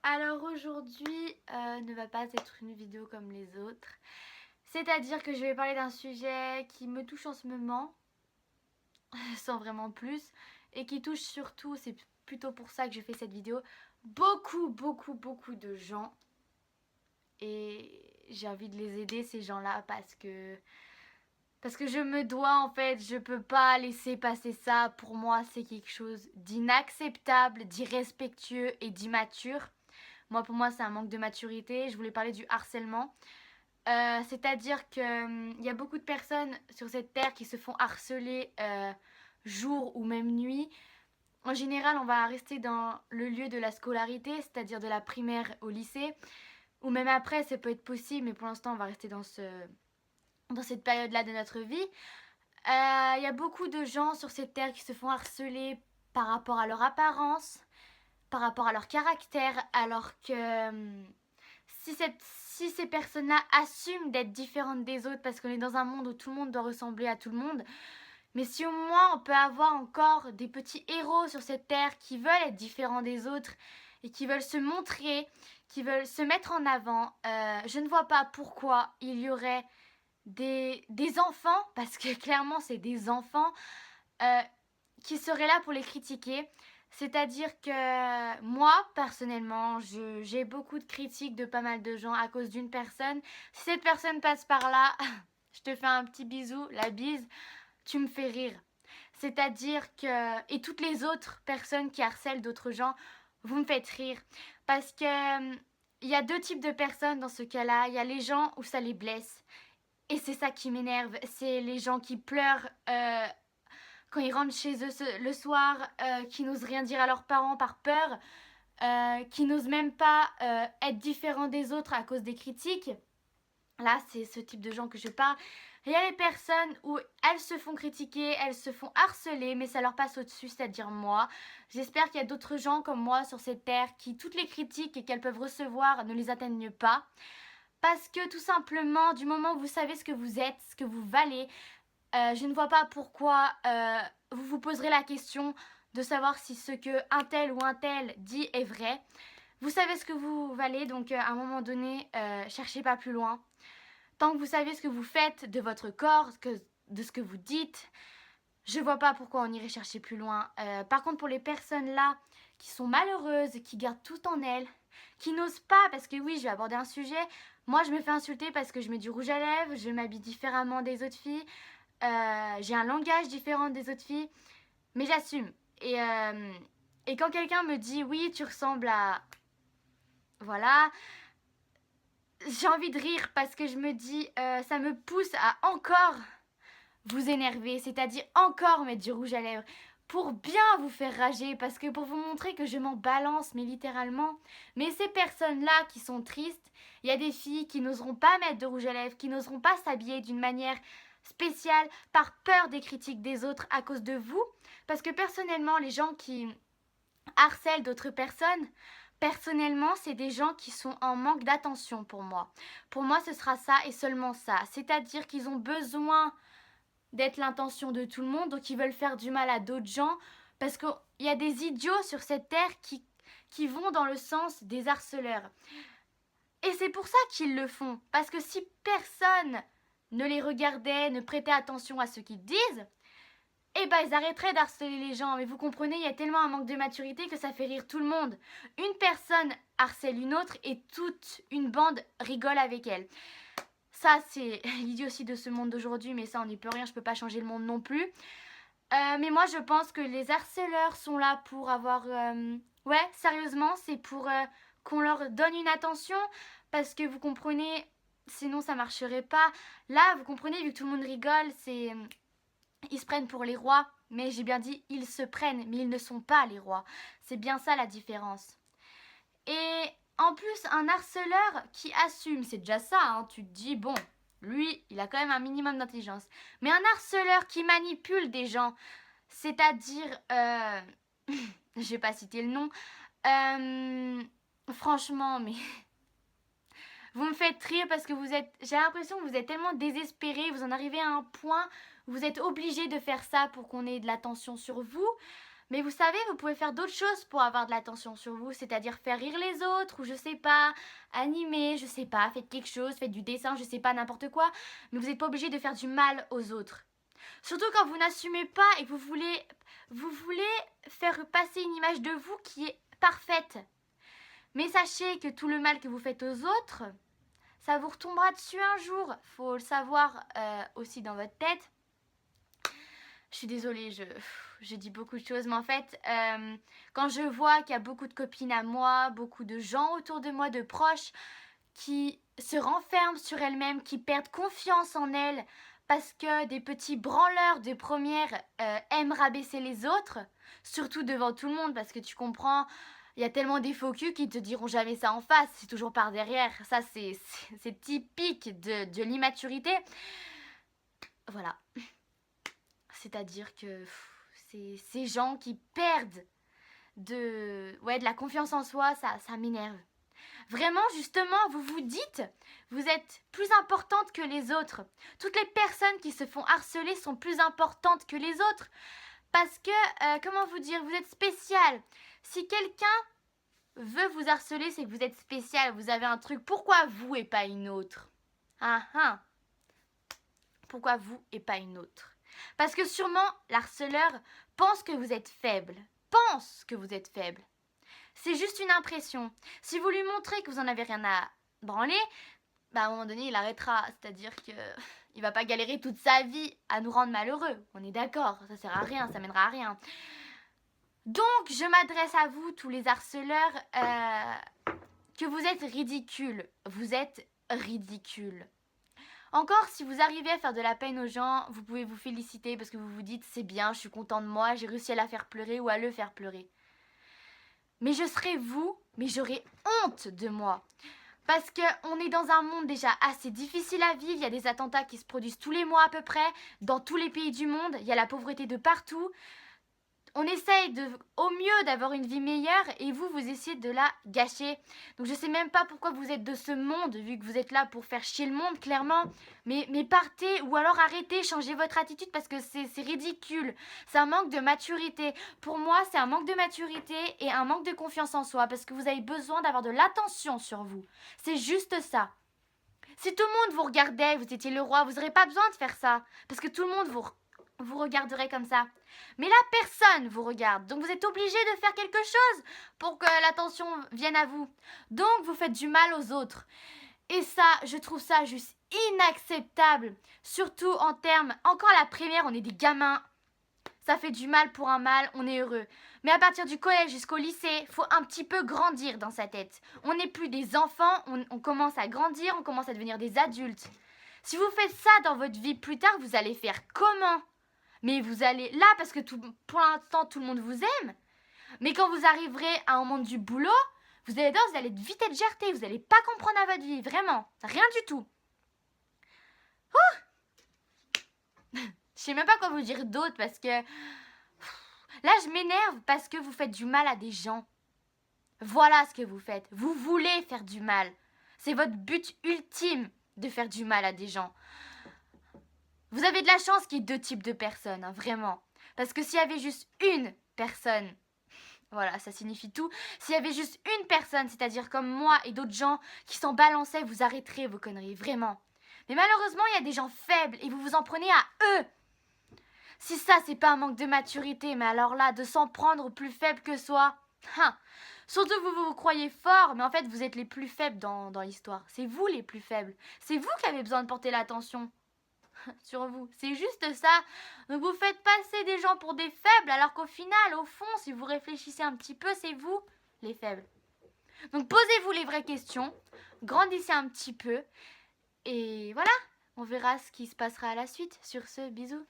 Alors aujourd'hui ne va pas être une vidéo comme les autres. C'est-à-dire que je vais parler d'un sujet qui me touche en ce moment, sans vraiment plus, et qui touche surtout, c'est plutôt pour ça que je fais cette vidéo, beaucoup de gens. Et j'ai envie de les aider ces gens-là parce que je me dois en fait, je peux pas laisser passer ça. Pour moi, c'est quelque chose d'inacceptable, d'irrespectueux et d'immature. Pour moi, c'est un manque de maturité. Je voulais parler du harcèlement. C'est-à-dire qu'il y a beaucoup de personnes sur cette terre qui se font harceler jour ou même nuit. En général, on va rester dans le lieu de la scolarité, c'est-à-dire de la primaire au lycée, ou même après, ça peut être possible, mais pour l'instant, on va rester dans cette période-là de notre vie. Il y a beaucoup de gens sur cette terre qui se font harceler par rapport à leur apparence, par rapport à leur caractère, alors que si ces personnes-là assument d'être différentes des autres, parce qu'on est dans un monde où tout le monde doit ressembler à tout le monde, mais si au moins on peut avoir encore des petits héros sur cette terre qui veulent être différents des autres et qui veulent se montrer, qui veulent se mettre en avant, je ne vois pas pourquoi il y aurait des enfants, parce que clairement c'est des enfants, euh, qui seraient là pour les critiquer. C'est-à-dire que moi, personnellement, j'ai beaucoup de critiques de pas mal de gens à cause d'une personne. Si cette personne passe par là, je te fais un petit bisou, la bise, tu me fais rire. C'est-à-dire que... Et toutes les autres personnes qui harcèlent d'autres gens, vous me faites rire. Parce que il y a deux types de personnes dans ce cas-là. Il y a les gens où ça les blesse. Et c'est ça qui m'énerve. C'est les gens qui pleurent quand ils rentrent chez eux le soir, qui n'osent rien dire à leurs parents par peur, qui n'osent même pas être différents des autres à cause des critiques. Là, c'est ce type de gens que je parle. Il y a les personnes où elles se font critiquer, elles se font harceler, mais ça leur passe au-dessus, c'est-à-dire moi. J'espère qu'il y a d'autres gens comme moi sur cette terre qui, toutes les critiques qu'elles peuvent recevoir, ne les atteignent pas. Parce que tout simplement, du moment où vous savez ce que vous êtes, ce que vous valez, je ne vois pas pourquoi vous vous poserez la question de savoir si ce que un tel ou un tel dit est vrai. Vous savez ce que vous valez, donc à un moment donné, cherchez pas plus loin. Tant que vous savez ce que vous faites de votre corps, de ce que vous dites, je vois pas pourquoi on irait chercher plus loin. Par contre, pour les personnes là qui sont malheureuses, qui gardent tout en elles, qui n'osent pas, parce que oui, je vais aborder un sujet. Moi, je me fais insulter parce que je mets du rouge à lèvres, je m'habille différemment des autres filles. J'ai un langage différent des autres filles, mais j'assume. Et quand quelqu'un me dit oui, tu ressembles à... Voilà, j'ai envie de rire parce que je me dis, ça me pousse à encore vous énerver, c'est-à-dire encore mettre du rouge à lèvres pour bien vous faire rager, parce que pour vous montrer que je m'en balance, mais littéralement. Mais ces personnes-là qui sont tristes, il y a des filles qui n'oseront pas mettre de rouge à lèvres, qui n'oseront pas s'habiller d'une manière spéciale par peur des critiques des autres à cause de vous. Parce que personnellement, les gens qui harcèlent d'autres personnes, personnellement, c'est des gens qui sont en manque d'attention pour moi. Pour moi, ce sera ça et seulement ça. C'est-à-dire qu'ils ont besoin d'être l'intention de tout le monde, donc ils veulent faire du mal à d'autres gens, parce qu'il y a des idiots sur cette terre qui vont dans le sens des harceleurs. Et c'est pour ça qu'ils le font, parce que si personne ne les regardait, ne prêtait attention à ce qu'ils disent, eh ben ils arrêteraient d'harceler les gens. Mais vous comprenez, il y a tellement un manque de maturité que ça fait rire tout le monde. Une personne harcèle une autre et toute une bande rigole avec elle. Ça, c'est l'idiotie de ce monde d'aujourd'hui, mais ça, on n'y peut rien, je peux pas changer le monde non plus. Mais moi, je pense que les harceleurs sont là pour avoir... Ouais, sérieusement, c'est pour qu'on leur donne une attention, parce que vous comprenez, sinon ça marcherait pas. Là, vous comprenez, vu que tout le monde rigole, c'est... Ils se prennent pour les rois, mais j'ai bien dit ils se prennent, mais ils ne sont pas les rois. C'est bien ça la différence. Et en plus, un harceleur qui assume, c'est déjà ça, hein, tu te dis, bon, lui, il a quand même un minimum d'intelligence. Mais un harceleur qui manipule des gens, c'est-à-dire, je vais pas citer le nom, franchement, mais vous me faites rire parce que j'ai l'impression que vous êtes tellement désespérés, vous en arrivez à un point où vous êtes obligé de faire ça pour qu'on ait de l'attention sur vous. Mais vous savez, vous pouvez faire d'autres choses pour avoir de l'attention sur vous, c'est-à-dire faire rire les autres, ou je sais pas, animer, je sais pas, faites quelque chose, faites du dessin, je sais pas, n'importe quoi, mais vous n'êtes pas obligé de faire du mal aux autres. Surtout quand vous n'assumez pas et que vous voulez faire passer une image de vous qui est parfaite. Mais sachez que tout le mal que vous faites aux autres, ça vous retombera dessus un jour. Faut le savoir aussi dans votre tête. Je suis désolée, je dis beaucoup de choses, mais en fait, quand je vois qu'il y a beaucoup de copines à moi, beaucoup de gens autour de moi, de proches, qui se renferment sur elles-mêmes, qui perdent confiance en elles, parce que des petits branleurs de première aiment rabaisser les autres, surtout devant tout le monde, parce que tu comprends, il y a tellement des faux culs qui te diront jamais ça en face, c'est toujours par derrière. Ça, c'est typique de l'immaturité. Voilà. C'est-à-dire que c'est ces gens qui perdent de la confiance en soi, ça m'énerve. Vraiment, justement, vous vous dites, vous êtes plus importante que les autres. Toutes les personnes qui se font harceler sont plus importantes que les autres. Parce que, comment vous dire, vous êtes spécial. Si quelqu'un veut vous harceler, c'est que vous êtes spécial, vous avez un truc. Pourquoi vous et pas une autre? Pourquoi vous et pas une autre? Parce que sûrement, l'harceleur pense que vous êtes faible. Pense que vous êtes faible. C'est juste une impression. Si vous lui montrez que vous en avez rien à branler, à un moment donné, il arrêtera. C'est-à-dire que il va pas galérer toute sa vie à nous rendre malheureux. On est d'accord, ça sert à rien, ça mènera à rien. Donc, je m'adresse à vous, tous les harceleurs, que vous êtes ridicules. Vous êtes ridicules. Encore, si vous arrivez à faire de la peine aux gens, vous pouvez vous féliciter parce que vous vous dites c'est bien, je suis content de moi, j'ai réussi à la faire pleurer ou à le faire pleurer. Mais je serai vous, mais j'aurai honte de moi. Parce qu'on est dans un monde déjà assez difficile à vivre, il y a des attentats qui se produisent tous les mois à peu près, dans tous les pays du monde, il y a la pauvreté de partout. On essaye au mieux d'avoir une vie meilleure et vous essayez de la gâcher. Donc je sais même pas pourquoi vous êtes de ce monde, vu que vous êtes là pour faire chier le monde, clairement. Mais partez ou alors arrêtez, changez votre attitude parce que c'est ridicule. C'est un manque de maturité. Pour moi, c'est un manque de maturité et un manque de confiance en soi parce que vous avez besoin d'avoir de l'attention sur vous. C'est juste ça. Si tout le monde vous regardait, vous étiez le roi, vous n'aurez pas besoin de faire ça. Parce que tout le monde vous regarderait comme ça. Mais là, personne vous regarde. Donc vous êtes obligé de faire quelque chose pour que l'attention vienne à vous. Donc vous faites du mal aux autres. Et ça, je trouve ça juste inacceptable. Surtout en termes, encore à la primaire, on est des gamins. Ça fait du mal pour un mal, on est heureux. Mais à partir du collège jusqu'au lycée, faut un petit peu grandir dans sa tête. On n'est plus des enfants, on commence à grandir, on commence à devenir des adultes. Si vous faites ça dans votre vie plus tard, vous allez faire comment ? Mais vous allez là parce que pour l'instant tout le monde vous aime. Mais quand vous arriverez à un moment du boulot, vous allez être vite être jarté, vous n'allez pas comprendre à votre vie, vraiment, rien du tout. Je sais même pas quoi vous dire d'autre parce que là je m'énerve parce que vous faites du mal à des gens. Voilà ce que vous faites. Vous voulez faire du mal. C'est votre but ultime de faire du mal à des gens. Vous avez de la chance qu'il y ait deux types de personnes, hein, vraiment. Parce que s'il y avait juste une personne, voilà, ça signifie tout. S'il y avait juste une personne, c'est-à-dire comme moi et d'autres gens qui s'en balançaient, vous arrêterez vos conneries, vraiment. Mais malheureusement, il y a des gens faibles et vous vous en prenez à eux. Si ça, c'est pas un manque de maturité, mais alors là, de s'en prendre aux plus faibles que soi. Surtout que vous croyez fort, mais en fait, vous êtes les plus faibles dans l'histoire. C'est vous les plus faibles. C'est vous qui avez besoin de porter l'attention sur vous. C'est juste ça. Donc vous faites passer des gens pour des faibles, alors qu'au final, au fond, si vous réfléchissez un petit peu, c'est vous les faibles. Donc posez-vous les vraies questions, grandissez un petit peu, et voilà, on verra ce qui se passera à la suite. Sur ce, bisous.